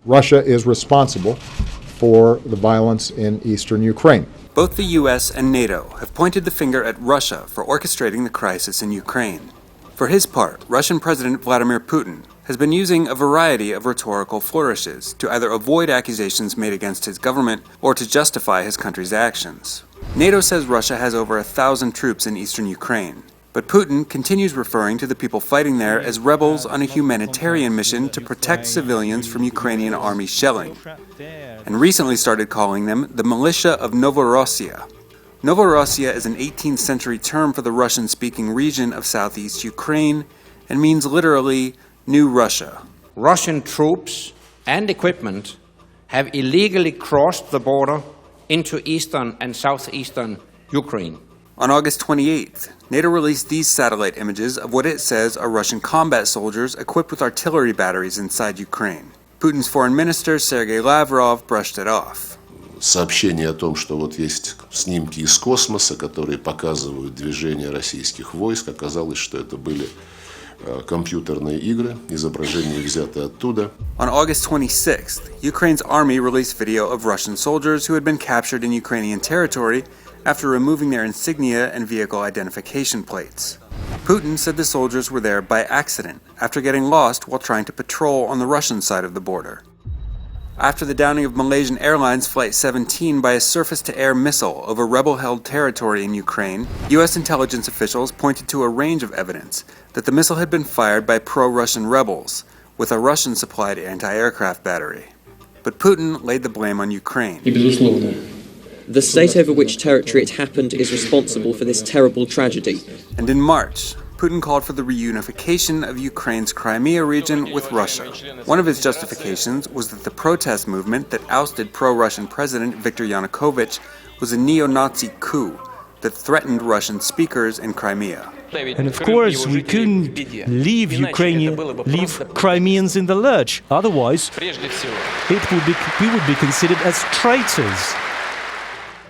Russia is responsible for the violence in eastern Ukraine. Both the U.S. and NATO have pointed the finger at Russia for orchestrating the crisis in Ukraine. For his part, Russian President Vladimir Putin has been using a variety of rhetorical flourishes to either avoid accusations made against his government or to justify his country's actions. NATO says Russia has over 1,000 troops in eastern Ukraine, but Putin continues referring to the people fighting there as rebels on a humanitarian mission to protect civilians from Ukrainian army shelling, and recently started calling them the militia of Novorossiya. Novorossiya is an 18th century term for the Russian-speaking region of southeast Ukraine and means literally New Russia. Russian troops and equipment have illegally crossed the border into eastern and southeastern Ukraine. On August 28th, NATO released these satellite images of what it says are Russian combat soldiers equipped with artillery batteries inside Ukraine. Putin's foreign minister Sergei Lavrov brushed it off. Сообщение о том, что вот есть снимки из космоса, которые показывают движение российских войск, оказалось, что это были компьютерные игры, изображения взяты оттуда. On August 26th, Ukraine's army released video of Russian soldiers who had been captured in Ukrainian territory after removing their insignia and vehicle identification plates. Putin said the soldiers were there by accident after getting lost while trying to patrol on the Russian side of the border. After the downing of Malaysian Airlines Flight 17 by a surface-to-air missile over rebel-held territory in Ukraine, U.S. intelligence officials pointed to a range of evidence that the missile had been fired by pro-Russian rebels, with a Russian-supplied anti-aircraft battery. But Putin laid the blame on Ukraine. The state over which territory it happened is responsible for this terrible tragedy. And in March, Putin called for the reunification of Ukraine's Crimea region with Russia. One of his justifications was that the protest movement that ousted pro-Russian President Viktor Yanukovych was a neo-Nazi coup that threatened Russian speakers in Crimea. And of course, we couldn't leave Crimeans in the lurch. Otherwise, we would be considered as traitors.